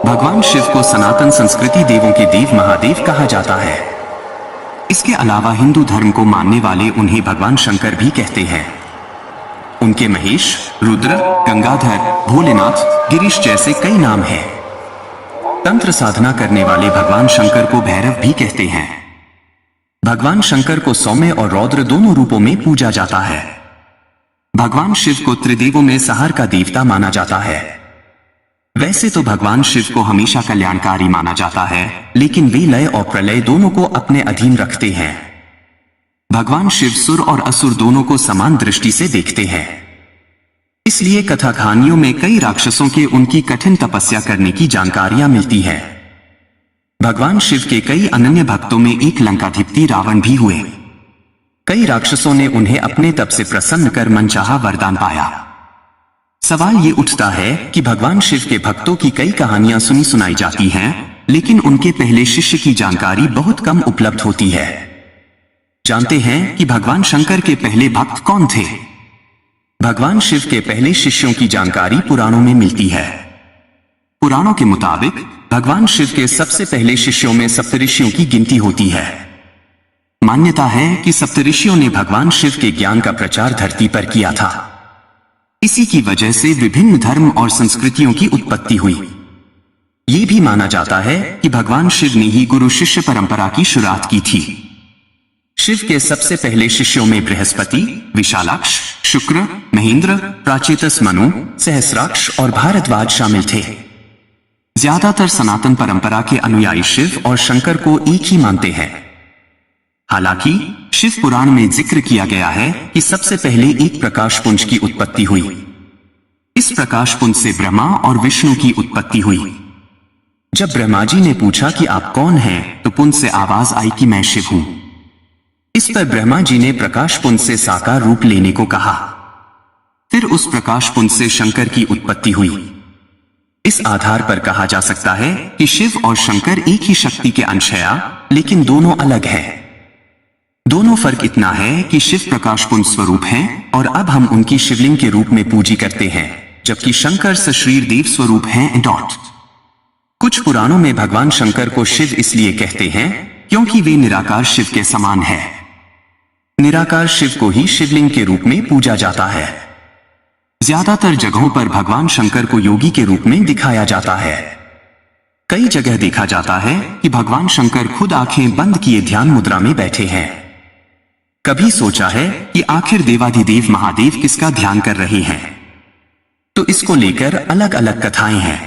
भगवान शिव को सनातन संस्कृति देवों के देव महादेव कहा जाता है। इसके अलावा हिंदू धर्म को मानने वाले उन्हें भगवान शंकर भी कहते हैं। उनके महेश, रुद्र, गंगाधर, भोलेनाथ, गिरीश जैसे कई नाम हैं। तंत्र साधना करने वाले भगवान शंकर को भैरव भी कहते हैं। भगवान शंकर को सौम्य और रौद्र दोनों रूपों में पूजा जाता है। भगवान शिव को त्रिदेवों में संहार का देवता माना जाता है। वैसे तो भगवान शिव को हमेशा कल्याणकारी माना जाता है, लेकिन वे लय और प्रलय दोनों को अपने अधीन रखते हैं। भगवान शिव सुर और असुर दोनों को समान दृष्टि से देखते हैं। इसलिए कथा कहानियों में कई राक्षसों के उनकी कठिन तपस्या करने की जानकारियां मिलती है। भगवान शिव के कई अनन्य भक्तों में एक लंकाधिपति रावण भी हुए। कई राक्षसों ने उन्हें अपने तप से प्रसन्न कर मनचाहा वरदान पाया। सवाल ये उठता है कि भगवान शिव के भक्तों की कई कहानियां सुनी सुनाई जाती हैं, लेकिन उनके पहले शिष्य की जानकारी बहुत कम उपलब्ध होती है। जानते हैं कि भगवान शंकर के पहले भक्त कौन थे? भगवान शिव के पहले शिष्यों की जानकारी पुराणों में मिलती है। पुराणों के मुताबिक भगवान शिव के सबसे पहले शिष्यों में सप्तऋषियों की गिनती होती है। मान्यता है कि सप्तऋषियों ने भगवान शिव के ज्ञान का प्रचार धरती पर किया था। इसी की वजह से विभिन्न धर्म और संस्कृतियों की उत्पत्ति हुई। ये भी माना जाता है कि भगवान शिव ने ही गुरु शिष्य परंपरा की शुरुआत की थी। शिव के सबसे पहले शिष्यों में बृहस्पति, विशालाक्ष, शुक्र, महेंद्र, प्राचेतस मनु, सहस्राक्ष और भारद्वाज शामिल थे। ज्यादातर सनातन परंपरा के अनुयायी शिव और शंकर को एक ही मानते हैं। हालांकि शिव पुराण में जिक्र किया गया है कि सबसे पहले एक प्रकाश पुंज की उत्पत्ति हुई। इस प्रकाश पुंज से ब्रह्मा और विष्णु की उत्पत्ति हुई। जब ब्रह्मा जी ने पूछा कि आप कौन हैं, तो पुंज से आवाज आई कि मैं शिव हूं। इस पर ब्रह्मा जी ने प्रकाश पुंज से साकार रूप लेने को कहा। फिर उस प्रकाश पुंज से शंकर की उत्पत्ति हुई। इस आधार पर कहा जा सकता है कि शिव और शंकर एक ही शक्ति के अंश हैं, लेकिन दोनों अलग हैं। दोनों फर्क इतना है कि शिव प्रकाश पुंज स्वरूप हैं और अब हम उनकी शिवलिंग के रूप में पूजी करते हैं, जबकि शंकर सशरीर देव स्वरूप हैं। कुछ पुराणों में भगवान शंकर को शिव इसलिए कहते हैं क्योंकि वे निराकार शिव के समान है। निराकार शिव को ही शिवलिंग के रूप में पूजा जाता है। ज्यादातर जगहों पर भगवान शंकर को योगी के रूप में दिखाया जाता है। कई जगह देखा जाता है कि भगवान शंकर खुद आंखें बंद किए ध्यान मुद्रा में बैठे हैं। कभी सोचा है कि आखिर देवाधिदेव महादेव किसका ध्यान कर रहे हैं? तो इसको लेकर अलग अलग कथाएं हैं।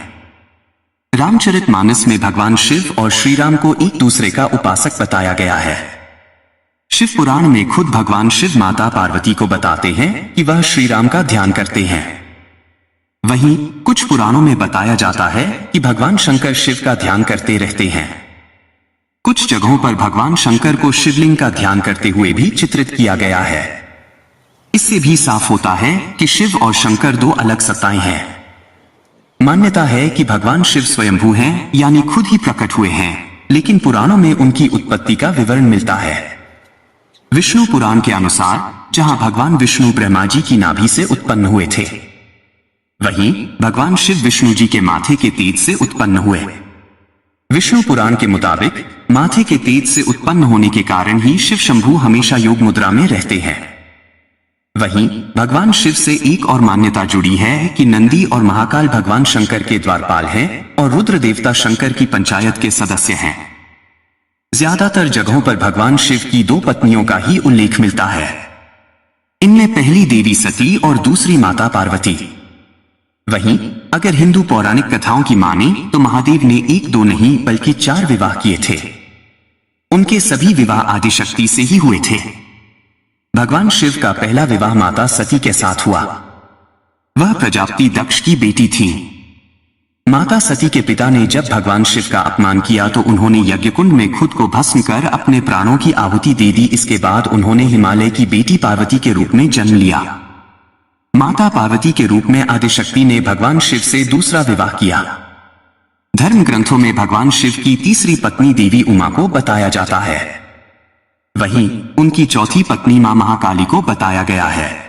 रामचरितमानस में भगवान शिव और श्री राम को एक दूसरे का उपासक बताया गया है। शिव पुराण में खुद भगवान शिव माता पार्वती को बताते हैं कि वह श्री राम का ध्यान करते हैं। वहीं कुछ पुराणों में बताया जाता है कि भगवान शंकर शिव का ध्यान करते रहते हैं। कुछ जगहों पर भगवान शंकर को शिवलिंग का ध्यान करते हुए भी चित्रित किया गया है। इससे भी साफ होता है कि शिव और शंकर दो अलग सत्ताएं हैं। मान्यता है कि भगवान शिव स्वयंभू हैं, यानी खुद ही प्रकट हुए हैं, लेकिन पुराणों में उनकी उत्पत्ति का विवरण मिलता है। विष्णु पुराण के अनुसार जहां भगवान विष्णु ब्रह्मा जी की नाभि से उत्पन्न हुए थे, वहीं भगवान शिव विष्णु जी के माथे के तेज से उत्पन्न हुए। विष्णु पुराण के मुताबिक माथे के तेज से उत्पन्न होने के कारण ही शिव शंभू हमेशा योग मुद्रा में रहते हैं। वहीं भगवान शिव से एक और मान्यता जुड़ी है कि नंदी और महाकाल भगवान शंकर के द्वारपाल हैं और रुद्र देवता शंकर की पंचायत के सदस्य हैं। ज्यादातर जगहों पर भगवान शिव की दो पत्नियों का ही उल्लेख मिलता है। इनमें पहली देवी सती और दूसरी माता पार्वती। वहीं अगर हिंदू पौराणिक कथाओं की माने तो महादेव ने एक दो नहीं बल्कि 4 विवाह किए थे। उनके सभी विवाह आदिशक्ति से ही हुए थे। भगवान शिव का पहला विवाह माता सती के साथ हुआ। वह प्रजापति दक्ष की बेटी थी। माता सती के पिता ने जब भगवान शिव का अपमान किया तो उन्होंने यज्ञकुंड में खुद को भस्म कर अपने प्राणों की आहुति दे दी। इसके बाद उन्होंने हिमालय की बेटी पार्वती के रूप में जन्म लिया। माता पार्वती के रूप में आदिशक्ति ने भगवान शिव से दूसरा विवाह किया। धर्म ग्रंथों में भगवान शिव की तीसरी पत्नी देवी उमा को बताया जाता है। वहीं उनकी चौथी पत्नी मां महाकाली को बताया गया है।